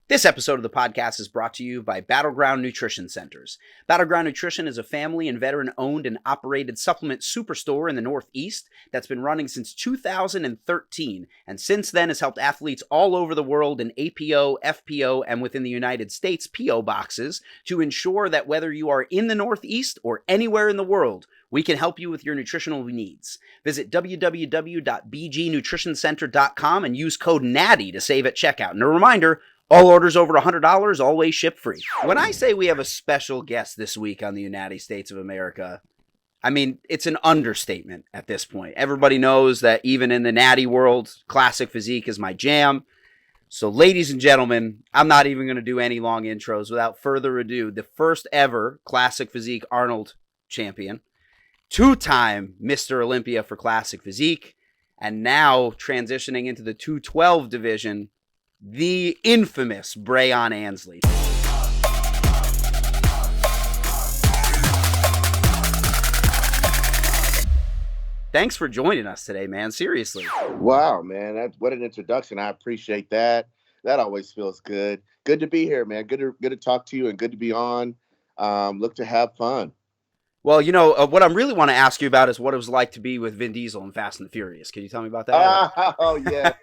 This episode of the podcast is brought to you by Battleground Nutrition Centers. Battleground Nutrition is a family and veteran-owned and operated supplement superstore in the Northeast that's been running since 2013, and since then has helped athletes all over the world in APO, FPO, and within the United States PO boxes to ensure that whether you are in the Northeast or anywhere in the world, we can help you with your nutritional needs. Visit www.bgnutritioncenter.com and use code NATTY to save at checkout. And a reminder, all orders over $100 always ship free. When I say we have a special guest this week on the U-Natty States of America, I mean, it's an understatement at this point. Everybody knows that even in the natty world, Classic Physique is my jam. So ladies and gentlemen, I'm not even going to do any long intros. Without further ado, the first ever Classic Physique Arnold champion, two-time Mr. Olympia for Classic Physique, and now transitioning into the 212 division, the infamous Breon Ansley. Thanks for joining us today, man. Seriously. Wow, man. What an introduction. I appreciate that. That always feels good. Good to be here, man. Good to talk to you and good to be on. Look to have fun. Well, you know, what I really want to ask you about is what it was like to be with Vin Diesel in Fast and the Furious. Can you tell me about that? Oh, yeah.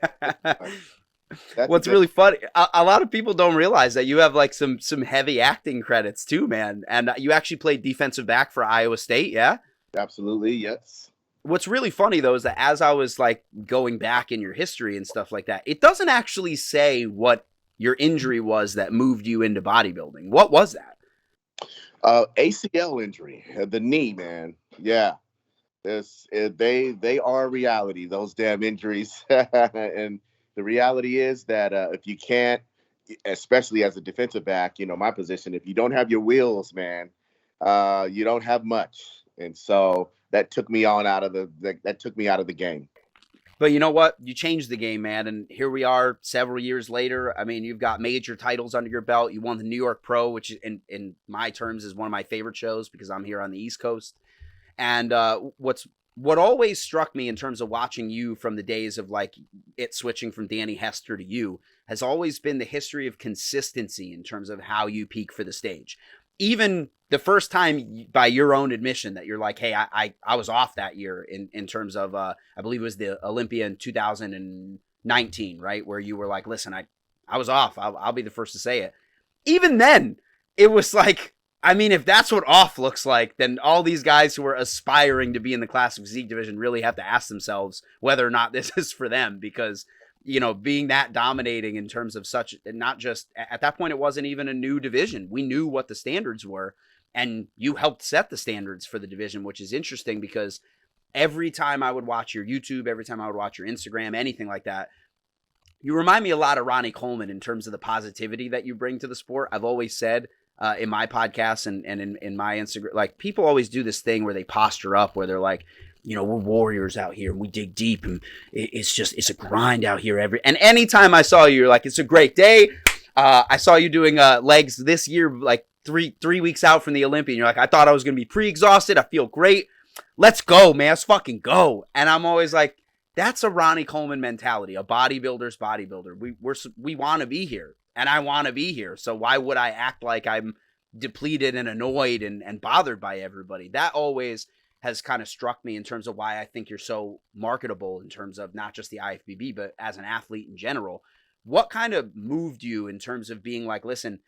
What's really funny, a lot of people don't realize that you have like some heavy acting credits too, man. And you actually played defensive back for Iowa State, yeah? Absolutely, yes. What's really funny though is that as I was like going back in your history and stuff like that, it doesn't actually say what your injury was that moved you into bodybuilding. What was that? ACL injury, the knee, man. Yeah. They are reality, those damn injuries. And the reality is that if you can't, especially as a defensive back, you know, my position, if you don't have your wheels, man, you don't have much. And so that took me out of the game. But you know what? You changed the game, man. And here we are several years later. I mean, you've got major titles under your belt. You won the New York Pro, which in my terms is one of my favorite shows because I'm here on the East Coast. And what always struck me in terms of watching you from the days of like it switching from Danny Hester to you has always been the history of consistency in terms of how you peak for the stage. Even the first time, by your own admission, that you're like, hey, I was off that year in terms of, I believe it was the Olympia in 2019, right? Where you were like, listen, I was off. I'll be the first to say it. Even then, it was like, I mean, if that's what off looks like, then all these guys who are aspiring to be in the Classic Physique division really have to ask themselves whether or not this is for them because, you know, being that dominating in terms of such, not just, at that point, it wasn't even a new division. We knew what the standards were, and you helped set the standards for the division, which is interesting because every time I would watch your YouTube, every time I would watch your Instagram, anything like that, you remind me a lot of Ronnie Coleman in terms of the positivity that you bring to the sport. I've always said, in my podcast and in my Instagram, like people always do this thing where they posture up where they're like, you know, we're warriors out here and we dig deep and it's a grind out here and anytime I saw you, you're like, it's a great day. I saw you doing legs this year, like three weeks out from the Olympia. And you're like, I thought I was going to be pre-exhausted. I feel great. Let's go, man. Let's fucking go. And I'm always like, that's a Ronnie Coleman mentality, a bodybuilder's bodybuilder. We want to be here. And I want to be here. So why would I act like I'm depleted and annoyed and bothered by everybody? That always has kind of struck me in terms of why I think you're so marketable in terms of not just the IFBB, but as an athlete in general. What kind of moved you in terms of being like, listen,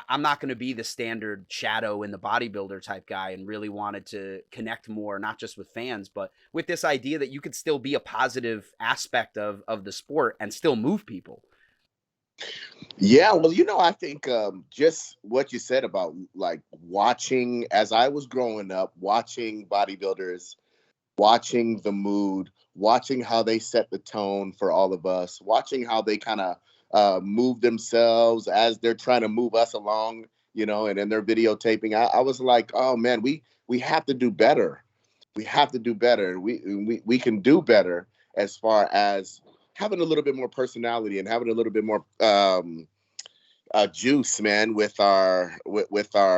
I'm not going to be the standard shadow in the bodybuilder type guy, and really wanted to connect more, not just with fans, but with this idea that you could still be a positive aspect of the sport and still move people? Yeah, well, you know, I think just what you said about like watching as I was growing up, watching bodybuilders, watching the mood, watching how they set the tone for all of us, watching how they kind of move themselves as they're trying to move us along, you know, and in their videotaping. I was like, oh, man, we have to do better. We have to do better. We can do better as far as having a little bit more personality and having a little bit more juice, man, with our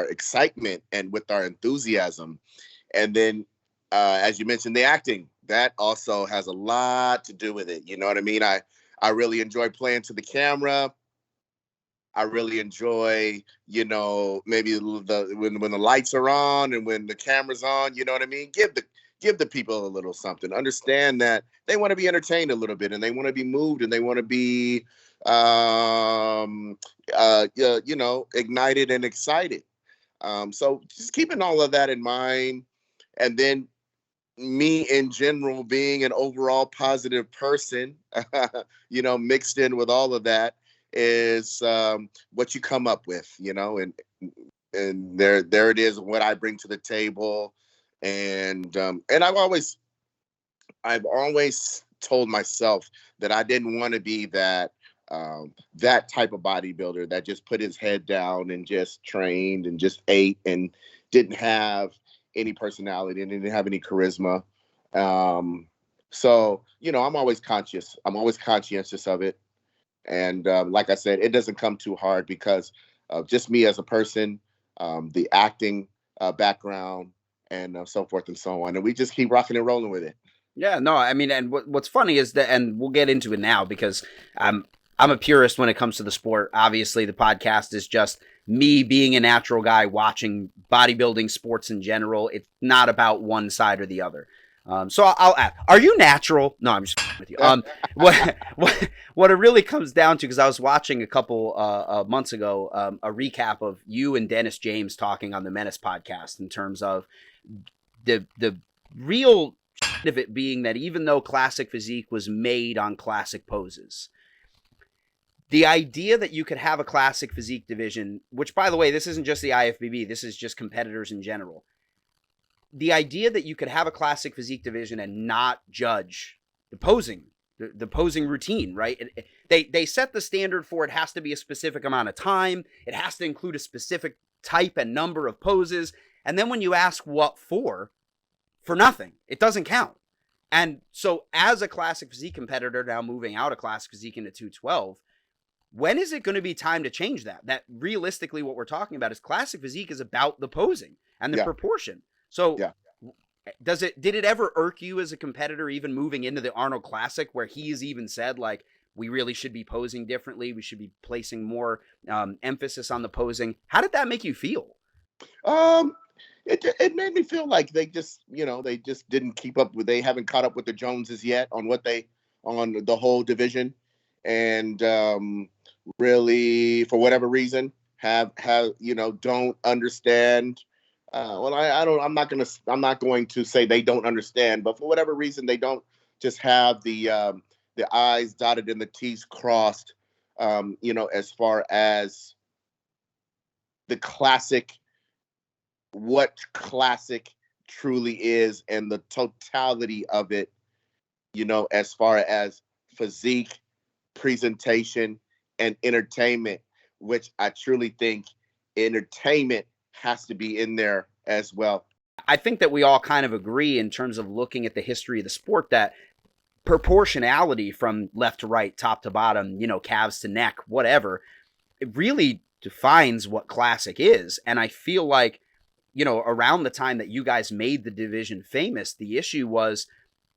excitement and with our enthusiasm. And then, as you mentioned, the acting, that also has a lot to do with it. You know what I mean? I really enjoy playing to the camera. I really enjoy, maybe when the lights are on and when the camera's on, you know what I mean? Give the people a little something. Understand that they want to be entertained a little bit, and they want to be moved, and they want to be, ignited and excited. So just keeping all of that in mind, and then me in general being an overall positive person, mixed in with all of that is what you come up with, and there it is, what I bring to the table. And I've always told myself that I didn't want to be that type of bodybuilder that just put his head down and just trained and just ate and didn't have any personality and didn't have any charisma. So, I'm always conscious. I'm always conscientious of it. And like I said, it doesn't come too hard because of just me as a person, the acting background, and so forth and so on. And we just keep rocking and rolling with it. Yeah, no, I mean, and what's funny is that, and we'll get into it now because I'm a purist when it comes to the sport. Obviously, the podcast is just me being a natural guy watching bodybuilding sports in general. It's not about one side or the other. So I'll ask, are you natural? No, I'm just with you. What it really comes down to, because I was watching a couple months ago, a recap of you and Dennis James talking on the Menace podcast in terms of the real of it being that even though Classic Physique was made on classic poses, the idea that you could have a Classic Physique division, which, by the way, this isn't just the IFBB, this is just competitors in general. The idea that you could have a Classic Physique division and not judge the posing, the posing routine, right? They set the standard for it has to be a specific amount of time. It has to include a specific type and number of poses. And then when you ask what for nothing, it doesn't count. And so as a Classic Physique competitor now moving out of Classic Physique into 212, when is it going to be time to change that? That realistically what we're talking about is Classic Physique is about the posing and the proportion. So did it ever irk you as a competitor, even moving into the Arnold Classic, where he's even said, like, we really should be posing differently, we should be placing more emphasis on the posing? How did that make you feel? It made me feel like they just didn't keep up with, they haven't caught up with the Joneses yet on the whole division, and really, for whatever reason, have don't understand. I'm not going to say they don't understand, but for whatever reason, they don't just have the I's dotted and the T's crossed, as far as the classic, what classic truly is, and the totality of it, as far as physique, presentation, and entertainment, which I truly think entertainment has to be in there as well. I think that we all kind of agree in terms of looking at the history of the sport that proportionality from left to right, top to bottom, calves to neck, whatever, it really defines what classic is. And I feel like, around the time that you guys made the division famous, the issue was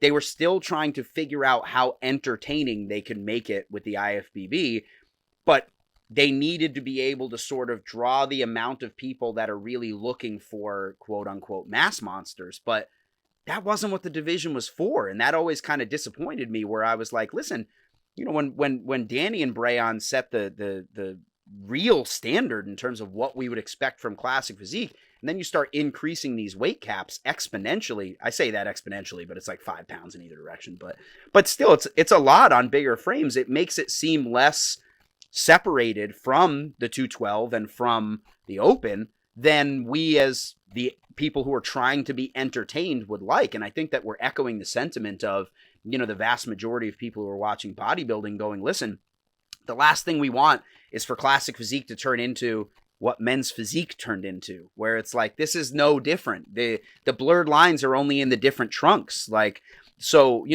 they were still trying to figure out how entertaining they could make it with the IFBB, but they needed to be able to sort of draw the amount of people that are really looking for quote unquote mass monsters. But that wasn't what the division was for. And that always kind of disappointed me, where I was like, listen, when Danny and Breon set the real standard in terms of what we would expect from Classic Physique, and then you start increasing these weight caps exponentially. I say that exponentially, but it's like 5 pounds in either direction. But still, it's a lot on bigger frames. It makes it seem less separated from the 212 and from the open than we as the people who are trying to be entertained would like. And I think that we're echoing the sentiment of, the vast majority of people who are watching bodybuilding going, listen, the last thing we want is for Classic Physique to turn into what Men's Physique turned into, where it's like, this is no different. The blurred lines are only in the different trunks. Like, so,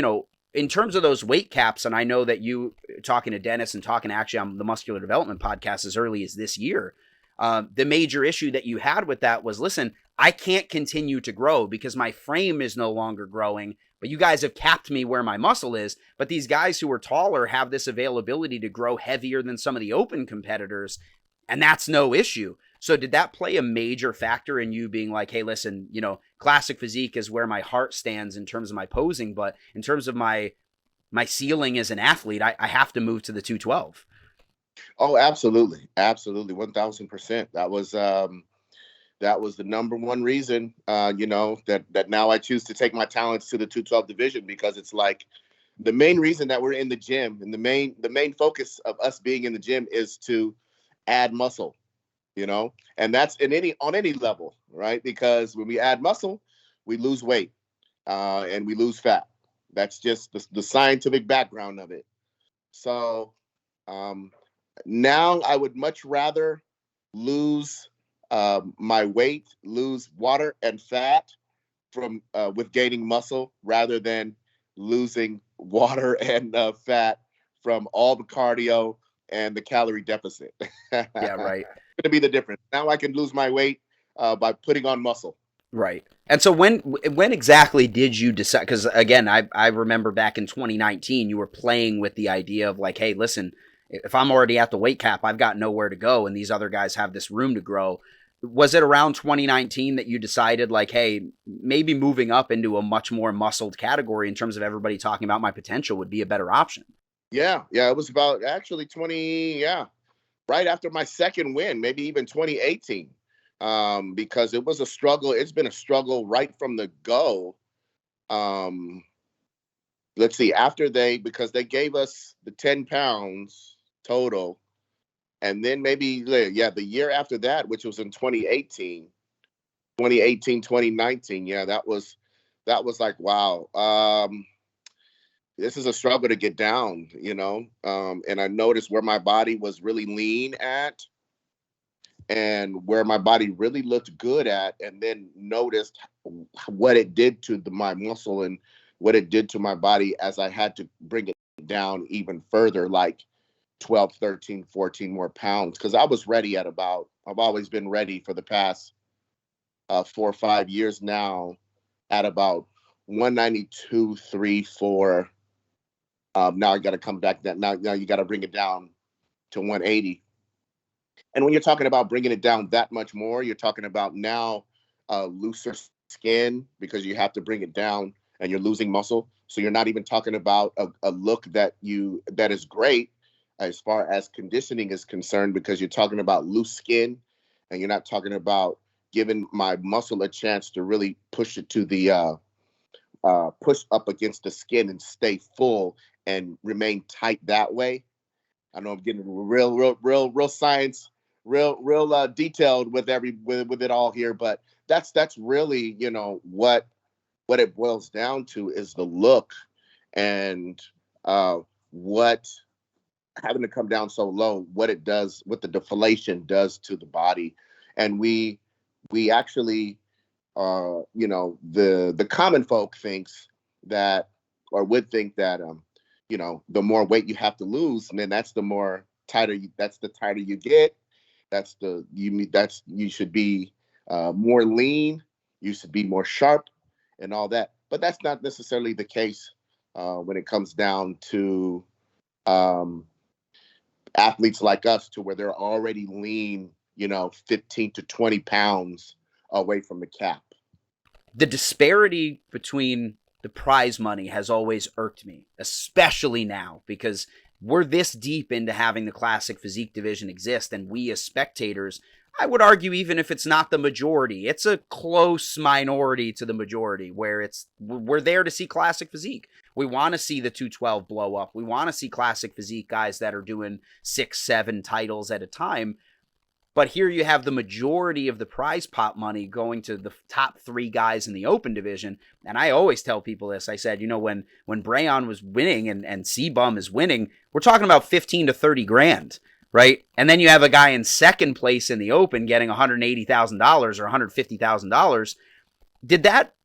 in terms of those weight caps, and I know that you, talking to Dennis and talking actually on the Muscular Development podcast as early as this year, the major issue that you had with that was, listen, I can't continue to grow because my frame is no longer growing, but you guys have capped me where my muscle is. But these guys who are taller have this availability to grow heavier than some of the open competitors, and that's no issue. So did that play a major factor in you being like, hey, listen, Classic Physique is where my heart stands in terms of my posing, but in terms of my ceiling as an athlete, I have to move to the 212? Oh, absolutely. Absolutely. 1000%. That was the number one reason, that now I choose to take my talents to the 212 division, because it's like the main reason that we're in the gym, and the main focus of us being in the gym is to add muscle, and that's on any level, right? Because when we add muscle, we lose weight, and we lose fat. That's just the scientific background of it. So now I would much rather lose my weight, lose water and fat from with gaining muscle, rather than losing water and fat from all the cardio and the calorie deficit. Yeah, right. Going to be the difference. Now I can lose my weight by putting on muscle. Right. And so when exactly did you decide? Because again, I remember back in 2019, you were playing with the idea of like, hey, listen, if I'm already at the weight cap, I've got nowhere to go, and these other guys have this room to grow. Was it around 2019 that you decided like, hey, maybe moving up into a much more muscled category in terms of everybody talking about my potential would be a better option? Yeah. It was about actually right after my second win, maybe even 2018. Because it was a struggle. It's been a struggle right from the go. Let's see, because they gave us the 10 pounds total. And then maybe, the year after that, which was in 2018, 2019. Yeah, that was like, wow. This is a struggle to get down, and I noticed where my body was really lean at, and where my body really looked good at, and then noticed what it did to my muscle and what it did to my body as I had to bring it down even further, like 12, 13, 14 more pounds. Because I was ready I've always been ready for the past 4 or 5 years now at about 192, 3, 4. Now I got to come back. Now you got to bring it down to 180. And when you're talking about bringing it down that much more, you're talking about now looser skin, because you have to bring it down and you're losing muscle. So you're not even talking about a look that is great as far as conditioning is concerned, because you're talking about loose skin, and you're not talking about giving my muscle a chance to really push it to the push up against the skin and stay full and remain tight that way. I know I'm getting real science, real detailed with it all here, but that's really what it boils down to, is the look, and what having to come down so low, what it does, what the deflation does to the body. And we actually the common folk thinks that, or would think that the more weight you have to lose, and then that's the tighter you get. You should be more lean, you should be more sharp and all that. But that's not necessarily the case when it comes down to athletes like us, to where they're already lean, 15 to 20 pounds away from the cap. The disparity between the prize money has always irked me, especially now, because we're this deep into having the Classic Physique division exist, and we as spectators, I would argue, even if it's not the majority, it's a close minority to the majority, where we're there to see Classic Physique. We want to see the 212 blow up. We want to see Classic Physique guys that are doing 6, 7 titles at a time. But here you have the majority of the prize pot money going to the top 3 guys in the open division. And I always tell people this. I said, when Breon was winning and C-Bum is winning, we're talking about 15 to 30 grand, right? And then you have a guy in second place in the open getting $180,000 or $150,000. Did that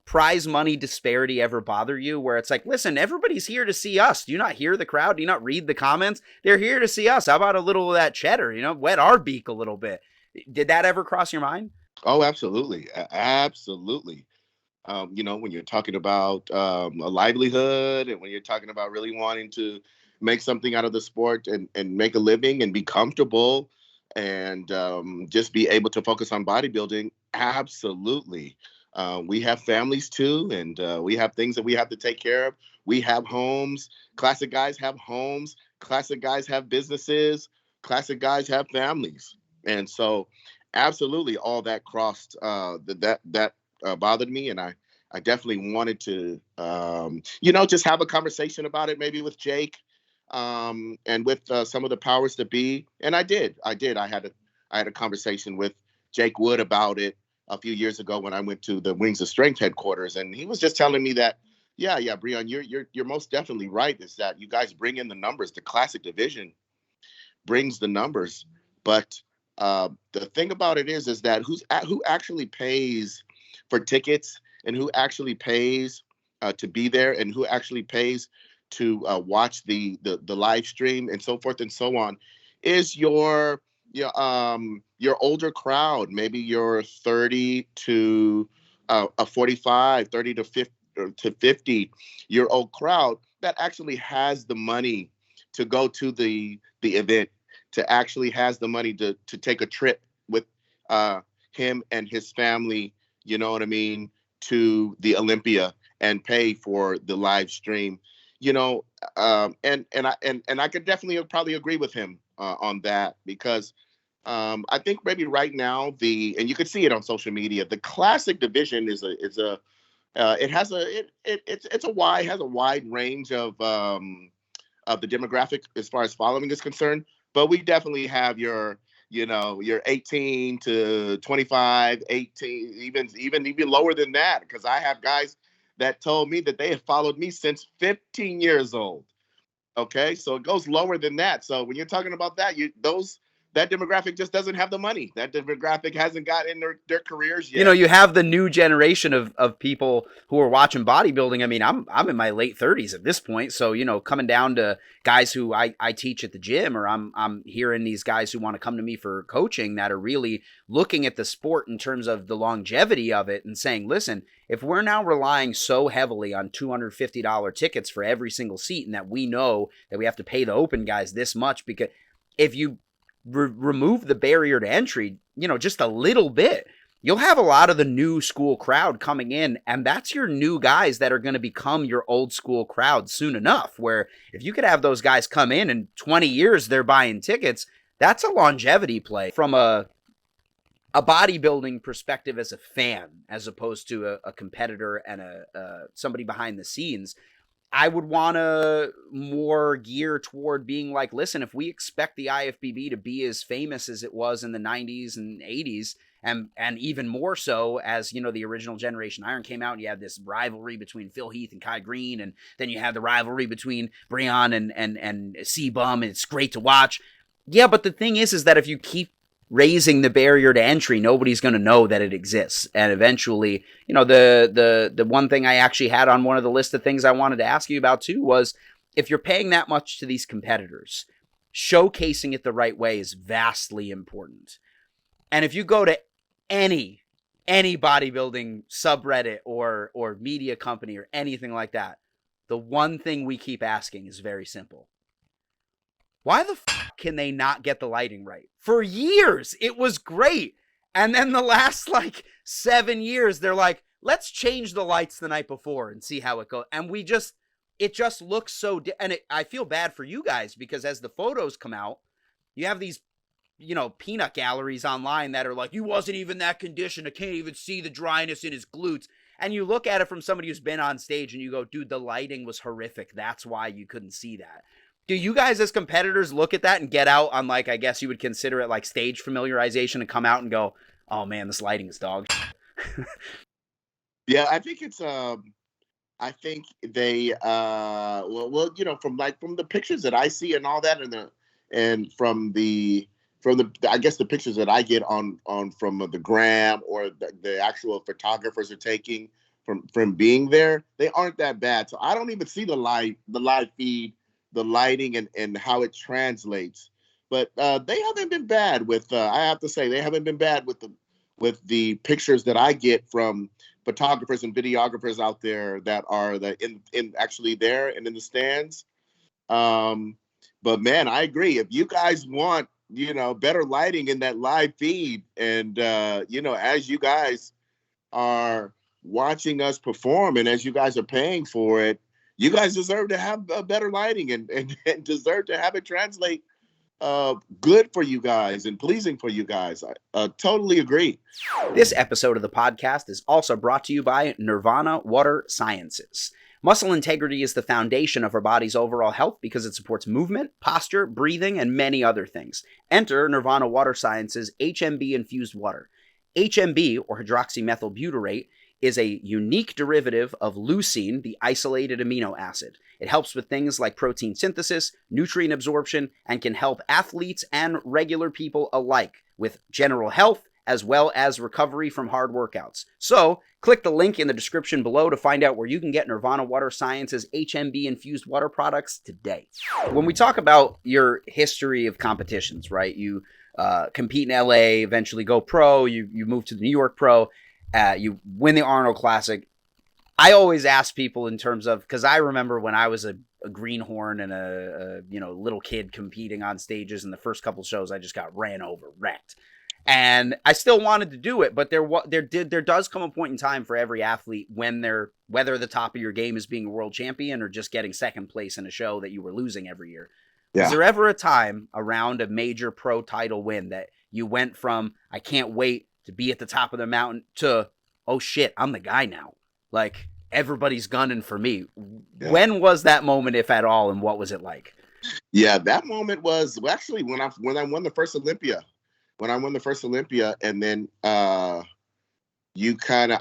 prize money disparity ever bother you, where it's like, listen, everybody's here to see us? Do you not hear the crowd? Do you not read the comments? They're here to see us. How about a little of that cheddar, wet our beak a little bit? Did that ever cross your mind? Oh, absolutely. Absolutely. When you're talking about a livelihood, and when you're talking about really wanting to make something out of the sport and make a living and be comfortable and just be able to focus on bodybuilding, absolutely. We have families too, and we have things that we have to take care of. We have homes. Classic guys have homes. Classic guys have businesses. Classic guys have families. And so, absolutely, all that crossed that bothered me, and I definitely wanted to, just have a conversation about it, maybe with Jake, and with some of the powers that be. And I did. I had a conversation with Jake Wood about it a few years ago when I went to the Wings of Strength headquarters, and he was just telling me that, yeah, Breon, you're most definitely right. Is that you guys bring in the numbers? The classic division brings the numbers, but the thing about it is that who actually pays for tickets, and who actually pays to be there, and who actually pays to watch the live stream and so forth and so on, is your older crowd, maybe your 30 to a 45, 30 to 50 year old crowd that actually has the money to go to the event, to actually has the money to take a trip with him and his family, you know what I mean, to the Olympia and pay for the live stream, and I could definitely probably agree with him on that, because I think maybe right now and you could see it on social media, the classic division is a it has a it's a wide has a wide range of the demographic as far as following is concerned. But we definitely have your 18 to 25, 18, even lower than that, because I have guys that told me that they have followed me since 15 years old. Okay, so it goes lower than that. So when you're talking about that, that demographic just doesn't have the money. That demographic hasn't got in their careers You know, yet. you have the new generation of people who are watching bodybuilding. I mean, I'm in my late 30s at this point, so coming down to guys who I teach at the gym, or I'm hearing these guys who want to come to me for coaching that are really looking at the sport in terms of the longevity of it and saying, listen, if we're now relying so heavily on $250 tickets for every single seat, and that we know that we have to pay the open guys this much, because if you remove the barrier to entry, just a little bit, you'll have a lot of the new school crowd coming in, and that's your new guys that are going to become your old school crowd soon enough, where if you could have those guys come in 20 years they're buying tickets, that's a longevity play from a bodybuilding perspective as a fan, as opposed to a competitor and somebody behind the scenes. I would want to more gear toward being like, listen, if we expect the IFBB to be as famous as it was in the 90s and 80s, and even more so as, the original Generation Iron came out, and you had this rivalry between Phil Heath and Kai Green, and then you had the rivalry between Breon and C-Bum, and it's great to watch. Yeah, but the thing is that if you keep raising the barrier to entry, nobody's going to know that it exists. And eventually, the one thing I actually had on one of the list of things I wanted to ask you about too was, if you're paying that much to these competitors, showcasing it the right way is vastly important. And if you go to any bodybuilding subreddit or media company or anything like that, the one thing we keep asking is very simple. Why the fuck can they not get the lighting right? For years, it was great. And then the last 7 years, they're like, let's change the lights the night before and see how it goes. And it just looks so, I feel bad for you guys, because as the photos come out, you have these, peanut galleries online that are like, he wasn't even that conditioned. I can't even see the dryness in his glutes. And you look at it from somebody who's been on stage and you go, dude, the lighting was horrific. That's why you couldn't see that. Do you guys as competitors look at that and get out on, I guess you would consider it stage familiarization, and come out and go, oh man, this lighting is dog shit? Yeah, I think it's I think they from the pictures that I see and all that, and from the I guess the pictures that I get on from the gram, or the actual photographers are taking from being there, they aren't that bad. So I don't even see the live feed, the lighting, and how it translates. But they haven't been bad with. I have to say, they haven't been bad with with the pictures that I get from photographers and videographers out there that are in actually there and in the stands. But man, I agree. If you guys want, better lighting in that live feed, and as you guys are watching us perform, and as you guys are paying for it, you guys deserve to have better lighting, and deserve to have it translate good for you guys and pleasing for you guys. I totally agree. This episode of the podcast is also brought to you by Nirvana Water Sciences. Muscle integrity is the foundation of our body's overall health because it supports movement, posture, breathing, and many other things. Enter Nirvana Water Sciences HMB infused water. HMB, or hydroxymethylbutyrate, is a unique derivative of leucine, the isolated amino acid. It helps with things like protein synthesis, nutrient absorption, and can help athletes and regular people alike with general health as well as recovery from hard workouts. So, click the link in the description below to find out where you can get Nirvana Water Sciences HMB infused water products today. When we talk about your history of competitions, right? You compete in LA, eventually go pro, you move to the New York Pro, you win the Arnold Classic. I always ask people in terms of, because I remember when I was a greenhorn and a little kid competing on stages, in the first couple shows I just got ran over, wrecked. And I still wanted to do it, but there does come a point in time for every athlete when whether the top of your game is being a world champion or just getting second place in a show that you were losing every year. Yeah. Is there ever a time around a major pro title win that you went from, I can't wait to be at the top of the mountain, to, oh shit, I'm the guy now? Like, everybody's gunning for me. Yeah. When was that moment, if at all, and what was it like? Yeah, that moment was actually when I won the first Olympia. When I won the first Olympia, and then I kind of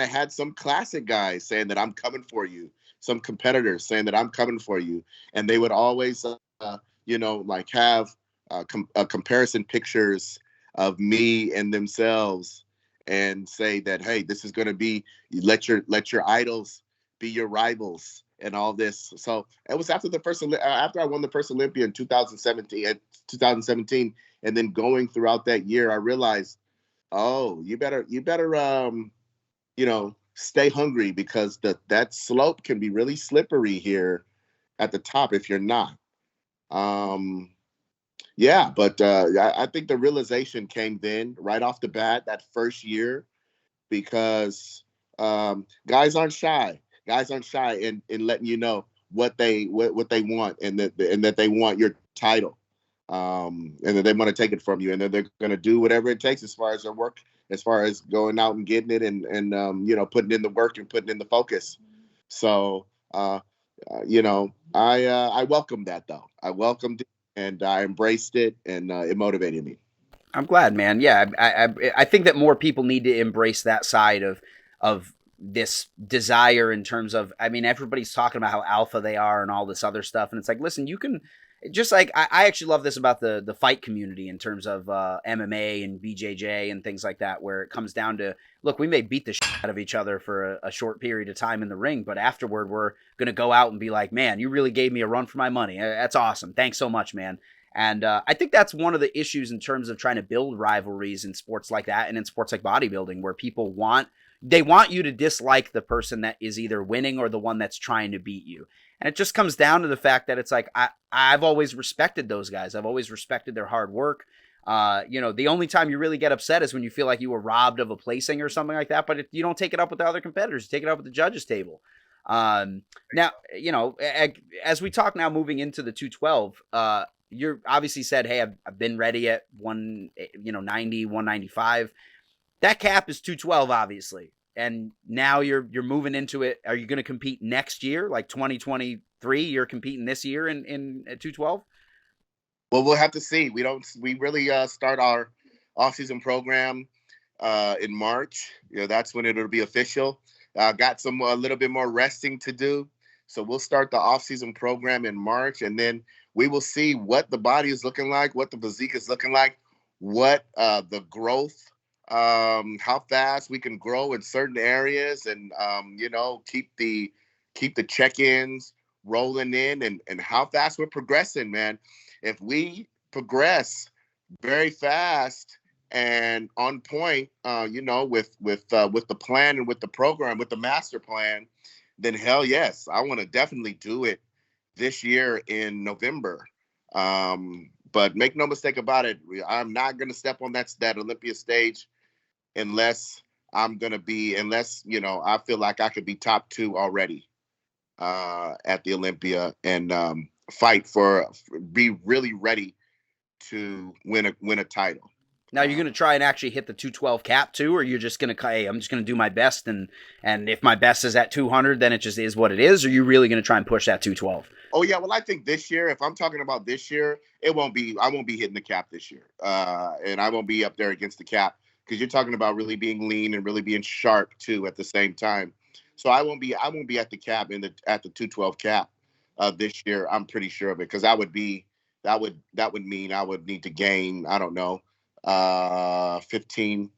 had some classic guys saying that I'm coming for you, some competitors saying that I'm coming for you, and they would always, have comparison pictures of me and themselves, and say that, hey, this is going to be, let your idols be your rivals and all this. So it was after I won the first Olympia in 2017. And then going throughout that year, I realized, oh, you better, stay hungry, because that slope can be really slippery here at the top if you're not. But I think the realization came then, right off the bat, that first year, because guys aren't shy. Guys aren't shy in letting you know what they want, and that they want your title. And that they want to take it from you, and that they're going to do whatever it takes as far as their work, as far as going out and getting it, and putting in the work and putting in the focus. So, I welcomed that, though. I welcomed it, and I embraced it, and it motivated me. I'm glad, man. Yeah, I think that more people need to embrace that side of this desire, in terms of, I mean, everybody's talking about how alpha they are and all this other stuff, and it's like, listen, you can. Just like, I actually love this about the fight community in terms of MMA and BJJ and things like that, where it comes down to, look, we may beat the shit out of each other for a short period of time in the ring, but afterward we're going to go out and be like, man, you really gave me a run for my money. That's awesome. Thanks so much, man. And I think that's one of the issues in terms of trying to build rivalries in sports like that, and in sports like bodybuilding, where people want you to dislike the person that is either winning or the one that's trying to beat you. And it just comes down to the fact that it's like, I've always respected those guys. I've always respected their hard work. The only time you really get upset is when you feel like you were robbed of a placing or something like that. But you don't take it up with the other competitors. You take it up with the judges table. Now, as we talk now, moving into the 212, you're obviously said, hey, I've been ready at 90, 195. That cap is 212, obviously. And now you're moving into it. Are you going to compete next year, like 2023? You're competing this year in 212? Well, we'll have to see. We really start our off-season program in March. That's when it'll be official. Got a little bit more resting to do. So we'll start the off-season program in March, and then we will see what the body is looking like, what the physique is looking like, what the growth, how fast we can grow in certain areas, and keep the check-ins rolling in, and how fast we're progressing, man. If we progress very fast and on point, with the plan and with the program, with the master plan, then hell yes, I want to definitely do it this year in November. But make no mistake about it, I'm not going to step on that Olympia stage unless I feel like I could be top two already at the Olympia, and be really ready to win a title. Now, you're going to try and actually hit the 212 cap too, or you're just going to, hey, I'm just going to do my best, and if my best is at 200, then it just is what it is, or are you really going to try and push that 212? Oh yeah, well I think this year, if I'm talking about this year, I won't be hitting the cap this year, and I won't be up there against the cap, because you're talking about really being lean and really being sharp too at the same time. So I won't be at the cap at the 212 cap this year. I'm pretty sure of it, because that would mean I would need to gain, I don't know, 15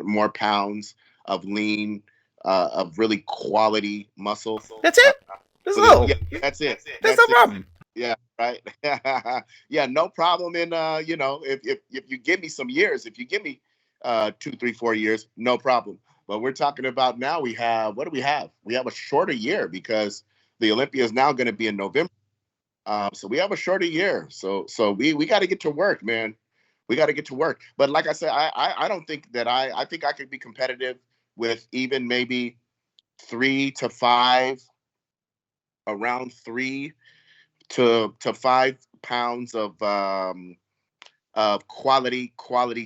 more pounds of lean, of really quality muscle. That's it. That's low. Yeah, that's it. That's no problem. Yeah, right. Yeah, no problem. In if you give me some years, if you give me 2, 3, 4 years, no problem. But we're talking about now, what do we have? We have a shorter year, because the Olympia is now going to be in November. So we have a shorter year. So we got to get to work, man. We got to get to work. But like I said, I don't think that I think I could be competitive with even maybe 3 to 5, around 3 to 5 pounds of quality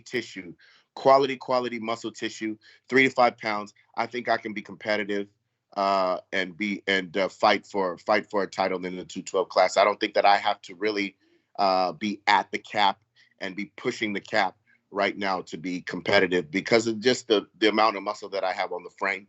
tissue, quality muscle tissue, 3 to 5 pounds. I think I can be competitive and fight for a title in the 212 class. I don't think that I have to really be at the cap and be pushing the cap right now to be competitive, because of just the amount of muscle that I have on the frame.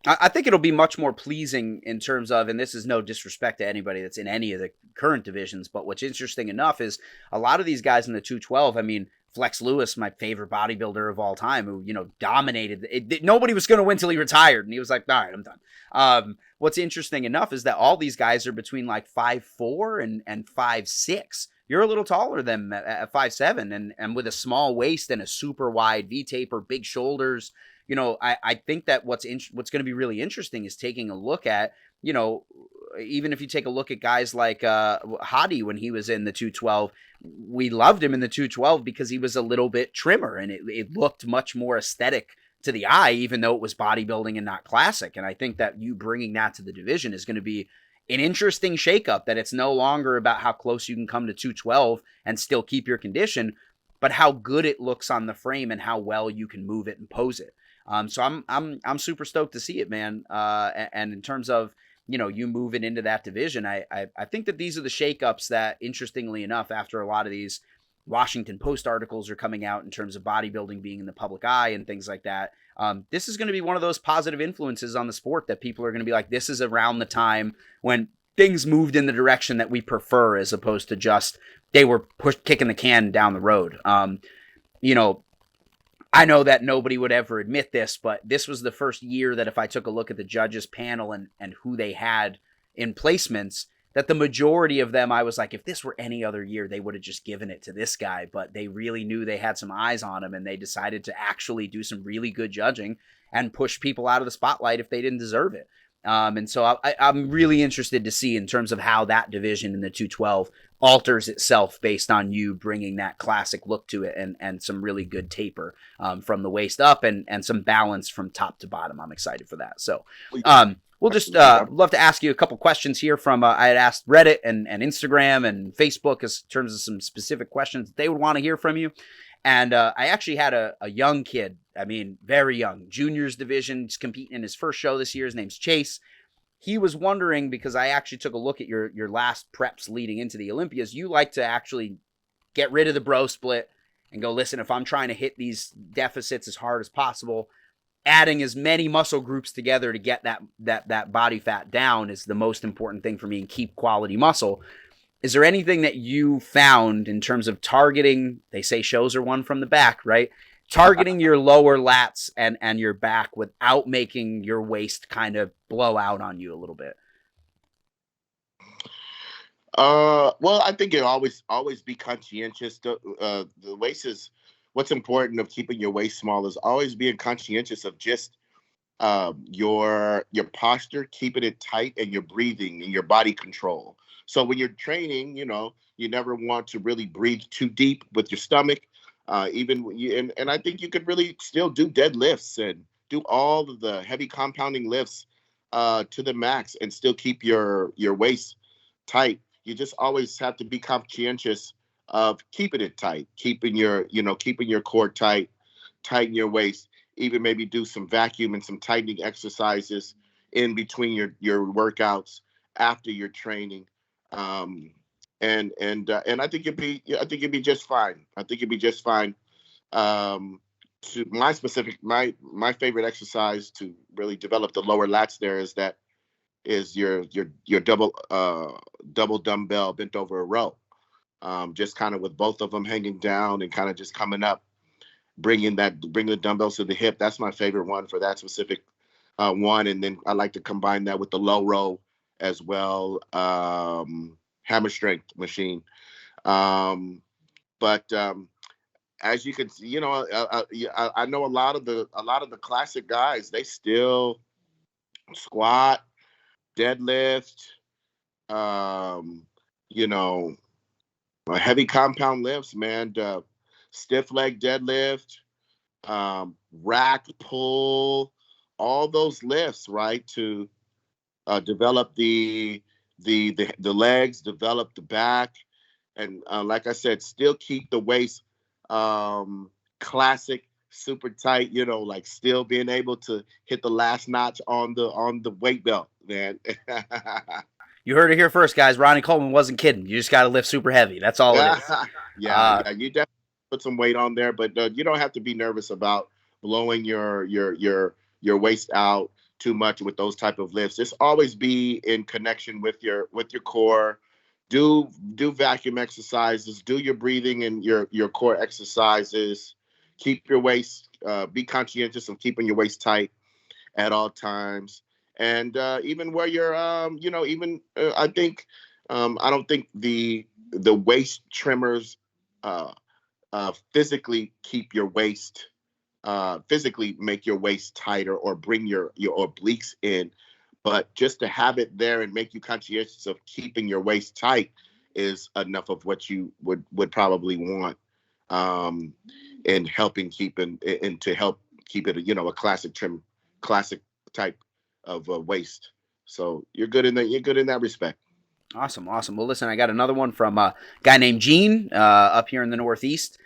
I think it'll be much more pleasing in terms of, and this is no disrespect to anybody that's in any of the current divisions, but what's interesting enough is a lot of these guys in the 212, I mean, Flex Lewis, my favorite bodybuilder of all time, who, dominated. Nobody was going to win till he retired, and he was like, all right, I'm done. What's interesting enough is that all these guys are between like 5'4" and 5'6". You're a little taller than at 5'7", and with a small waist and a super wide V-taper, big shoulders. I think that what's going to be really interesting is taking a look at, even if you take a look at guys like Hadi when he was in the 212, we loved him in the 212 because he was a little bit trimmer, and it looked much more aesthetic to the eye, even though it was bodybuilding and not classic. And I think that you bringing that to the division is going to be an interesting shakeup, that it's no longer about how close you can come to 212 and still keep your condition, but how good it looks on the frame and how well you can move it and pose it. So I'm super stoked to see it, man. And in terms of, you moving into that division, I think that these are the shakeups that, interestingly enough, after a lot of these Washington Post articles are coming out in terms of bodybuilding being in the public eye and things like that, this is going to be one of those positive influences on the sport that people are going to be like, this is around the time when things moved in the direction that we prefer, as opposed to just they were kicking the can down the road. I know that nobody would ever admit this, but this was the first year that if I took a look at the judges panel and who they had in placements, that the majority of them, I was like, if this were any other year, they would have just given it to this guy. But they really knew they had some eyes on him, and they decided to actually do some really good judging and push people out of the spotlight if they didn't deserve it. And so I'm really interested to see in terms of how that division in the 212 alters itself based on you bringing that classic look to it, and some really good taper from the waist up, and some balance from top to bottom. I'm excited for that. So we'll just love to ask you a couple questions here from I had asked Reddit and Instagram and Facebook as terms of some specific questions that they would want to hear from you. And I actually had a young kid, I mean, very young, juniors division, just competing in his first show this year. His name's Chase. He was wondering, because I actually took a look at your last preps leading into the Olympias, you like to actually get rid of the bro split and go, listen, if I'm trying to hit these deficits as hard as possible, adding as many muscle groups together to get that body fat down is the most important thing for me and keep quality muscle. Is there anything that you found in terms of targeting, they say shows are won from the back, right? Targeting your lower lats and your back without making your waist kind of blow out on you a little bit? Well, I think it always be conscientious. The waist is what's important of keeping your waist small is always being conscientious of just your posture, keeping it tight, and your breathing and your body control. So when you're training, you never want to really breathe too deep with your stomach. Even when and I think you could really still do deadlifts and do all of the heavy compounding lifts to the max and still keep your waist tight. You just always have to be conscientious of keeping it tight, keeping your core tight, tighten your waist, even maybe do some vacuum and some tightening exercises in between your workouts after your training. Um, and I think you'd be just fine. I think you'd be just fine. To my favorite exercise to really develop the lower lats there is your double dumbbell bent over a row. Just kind of with both of them hanging down and kind of just coming up, bringing the dumbbells to the hip. That's my favorite one for that specific one. And then I like to combine that with the low row as well. Hammer strength machine. But as you can see, I know a lot of the classic guys, they still squat, deadlift, um, you know, heavy compound lifts, man. Stiff leg deadlift, rack pull, all those lifts, right? To develop the legs, develop the back, and like I said, still keep the waist classic, super tight. Like still being able to hit the last notch on the weight belt, man. You heard it here first, guys. Ronnie Coleman wasn't kidding. You just got to lift super heavy. That's all it Yeah, is. yeah. You definitely put some weight on there, but you don't have to be nervous about blowing your waist out too much with those type of lifts. Just always be in connection with your core. Do vacuum exercises. Do your breathing and your core exercises. Keep your waist. Be conscientious of keeping your waist tight at all times. And even where you're, even I think, I don't think the waist trimmers uh, physically keep your waist, physically make your waist tighter or bring your obliques in, but just to have it there and make you conscientious of keeping your waist tight is enough of what you would probably want, um, in helping keep and to help keep it, a classic type of waist. So you're good in that respect. Awesome, awesome. Well, listen, I got another one from a guy named Gene up here in the Northeast.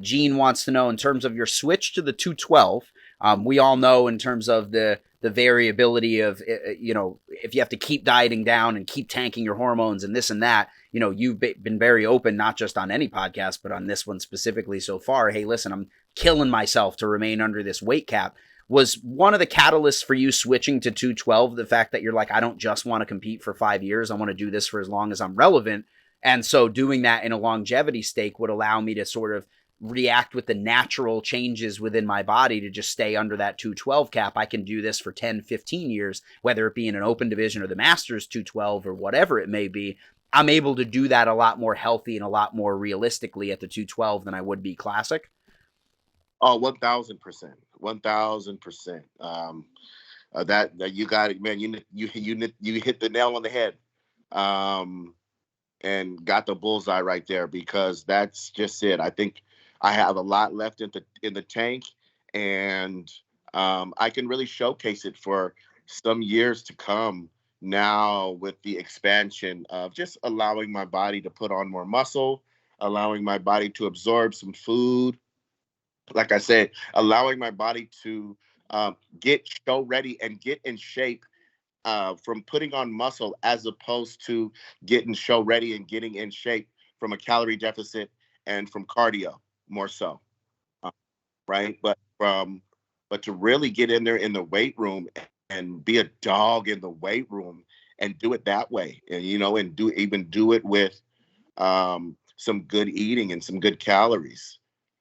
Gene wants to know in terms of your switch to the 212. We all know in terms of the variability of if you have to keep dieting down and keep tanking your hormones and this and that. You've been very open, not just on any podcast, but on this one specifically so far. Hey, listen, I'm killing myself to remain under this weight cap. Was one of the catalysts for you switching to 212 the fact that you're like, I don't just want to compete for 5 years. I want to do this for as long as I'm relevant. And so doing that in a longevity stake would allow me to sort of react with the natural changes within my body to just stay under that 212 cap. I can do this for 10, 15 years, whether it be in an open division or the Masters 212 or whatever it may be. I'm able to do that a lot more healthy and a lot more realistically at the 212 than I would be classic. Oh, 1,000%, 1,000%. That you got it, man. You hit the nail on the head, and got the bullseye right there, because that's just it. I think I have a lot left in the tank, and I can really showcase it for some years to come. Now with the expansion of just allowing my body to put on more muscle, allowing my body to absorb some food, like I said, allowing my body to get show ready and get in shape, from putting on muscle, as opposed to getting show ready and getting in shape from a calorie deficit and from cardio more so, uh, right? But to really get in there in the weight room and be a dog in the weight room and do it that way, and and do it with some good eating and some good calories.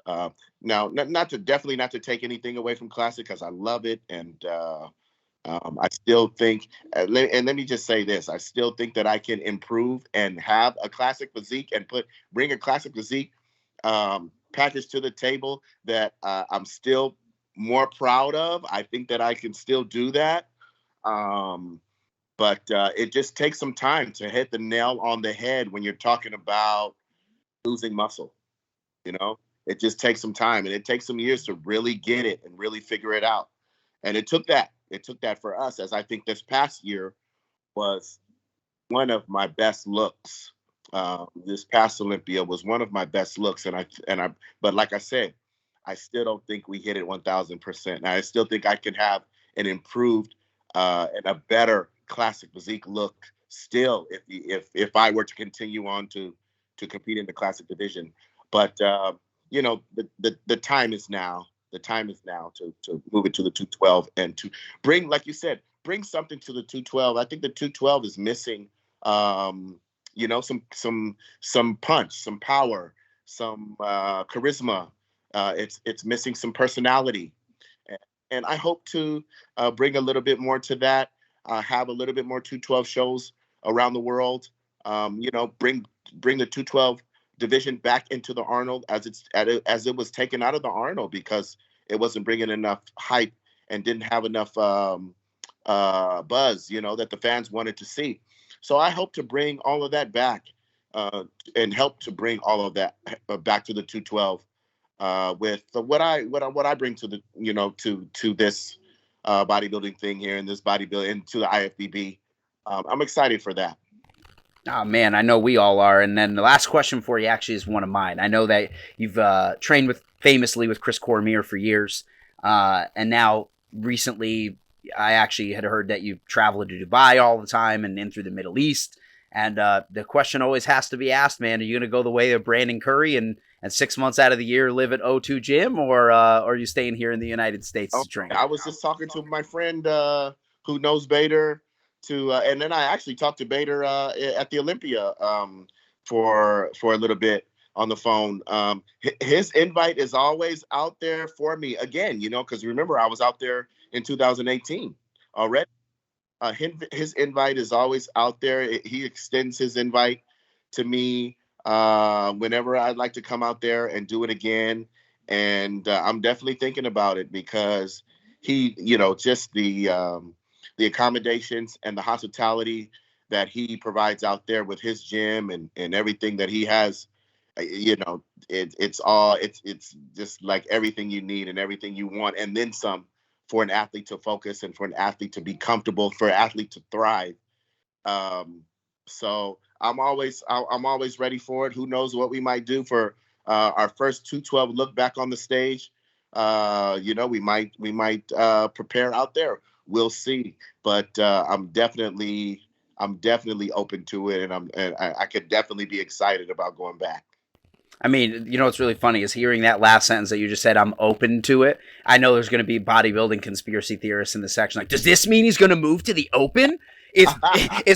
Uh, Now, not to definitely not to take anything away from Classic, because I love it, and I still think, and let me just say this: I still think that I can improve and have a Classic physique and bring a Classic physique package to the table that I'm still more proud of. I think that I can still do that. But it just takes some time to hit the nail on the head when you're talking about losing muscle. You know, it just takes some time, and it takes some years to really get it and really figure it out. And it took that. It took that for us, as I think this past year was one of my best looks. This past Olympia was one of my best looks, but like I said, I still don't think we hit it 1,000%. I still think I can have an improved and a better classic physique look still if I were to continue on to compete in the classic division. But the time is now. The time is now to move it to the 212 and to bring, like you said, bring something to the 212. I think the 212 is missing, some punch, some power, some charisma. It's missing some personality, and I hope to bring a little bit more to that. Have a little bit more 212 shows around the world. Bring the 212 division back into the Arnold as it was taken out of the Arnold because it wasn't bringing enough hype and didn't have enough buzz, that the fans wanted to see. So I hope to bring all of that back and help to bring all of that back to the 212 with what I bring to the to this bodybuilding thing here and this bodybuilding and to the IFBB. I'm excited for that. Oh, man, I know we all are. And then the last question for you actually is one of mine. I know that you've trained famously with Chris Cormier for years. And now recently I actually had heard that you travel to Dubai all the time and in through the Middle East. And the question always has to be asked, man, are you going to go the way of Brandon Curry and 6 months out of the year live at O2 Gym, or are you staying here in the United States to train? I was just talking to my friend who knows Bader, and then I actually talked to Bader at the Olympia for a little bit on the phone. His invite is always out there for me again, because remember I was out there in 2018 already. His invite is always out there. He extends his invite to me whenever I'd like to come out there and do it again. And I'm definitely thinking about it because he, just the accommodations and the hospitality that he provides out there with his gym and everything that he has, it's just like everything you need and everything you want. And then some for an athlete to focus and for an athlete to be comfortable, for an athlete to thrive. So I'm always ready for it. Who knows what we might do for our first 212 look back on the stage. We might prepare out there. We'll see. But I'm definitely open to it, and I could definitely be excited about going back. I mean, what's really funny is hearing that last sentence that you just said, I'm open to it. I know there's going to be bodybuilding conspiracy theorists in the section. Like, does this mean he's going to move to the open? Is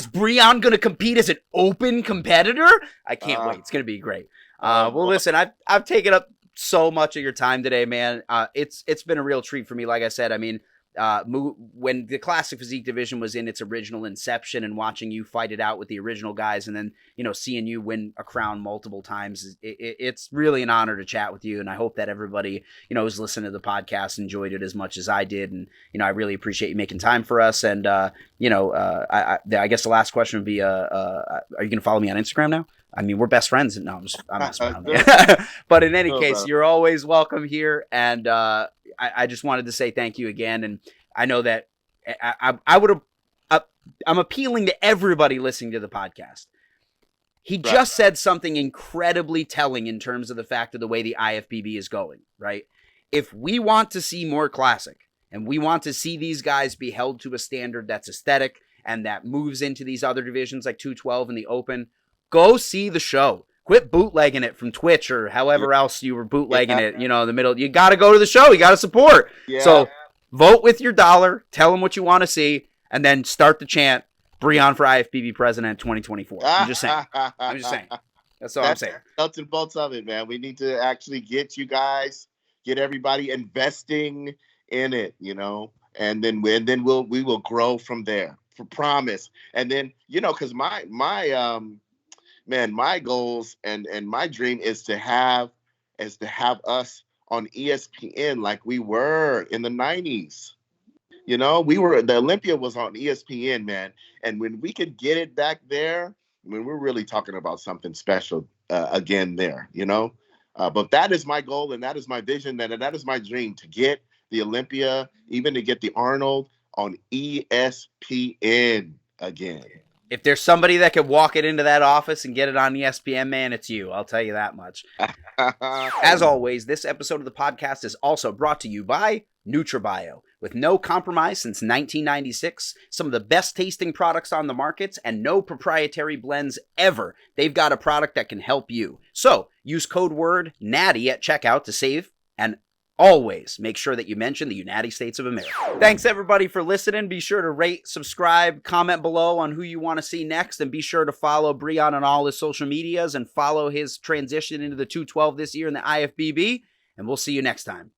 Breon going to compete as an open competitor? I can't wait. It's going to be great. Well, listen, I've taken up so much of your time today, man. It's been a real treat for me. Like I said, I mean, when the Classic Physique division was in its original inception and watching you fight it out with the original guys and then, seeing you win a crown multiple times, it's really an honor to chat with you. And I hope that everybody, who's listening to the podcast enjoyed it as much as I did. And, I really appreciate you making time for us. And, I guess the last question would be, are you going to follow me on Instagram now? I mean, we're best friends. No, I'm just But in any case, you're always welcome here. And I just wanted to say thank you again. And I know that I'm appealing to everybody listening to the podcast. He just said something incredibly telling in terms of the fact of the way the IFBB is going, right? If we want to see more classic and we want to see these guys be held to a standard that's aesthetic and that moves into these other divisions like 212 and the open, go see the show. Quit bootlegging it from Twitch or however else you were bootlegging it, in the middle. You got to go to the show. You got to support. Yeah. So vote with your dollar. Tell them what you want to see. And then start the chant, Breon for IFBB president 2024. I'm just saying. That's all I'm saying. Nuts and bolts of it, man. We need to actually get everybody investing in it, and then we will grow from there. For promise. And then, because my goals and my dream is to have is to have us on ESPN like we were in the 90s. The Olympia was on ESPN, man. And when we could get it back there, I mean, we're really talking about something special again there, But that is my goal, and that is my vision, and that is my dream, to get the Olympia, even to get the Arnold on ESPN again. If there's somebody that could walk it into that office and get it on ESPN, man, it's you. I'll tell you that much. As always, this episode of the podcast is also brought to you by NutraBio. With no compromise since 1996, some of the best tasting products on the market, and no proprietary blends ever, they've got a product that can help you. So, use code word NATTY at checkout to save, and always make sure that you mention the U-Natty States of America. Thanks everybody for listening. Be sure to rate, subscribe, comment below on who you want to see next, and be sure to follow Breon on all his social medias and follow his transition into the 212 this year in the IFBB, and we'll see you next time.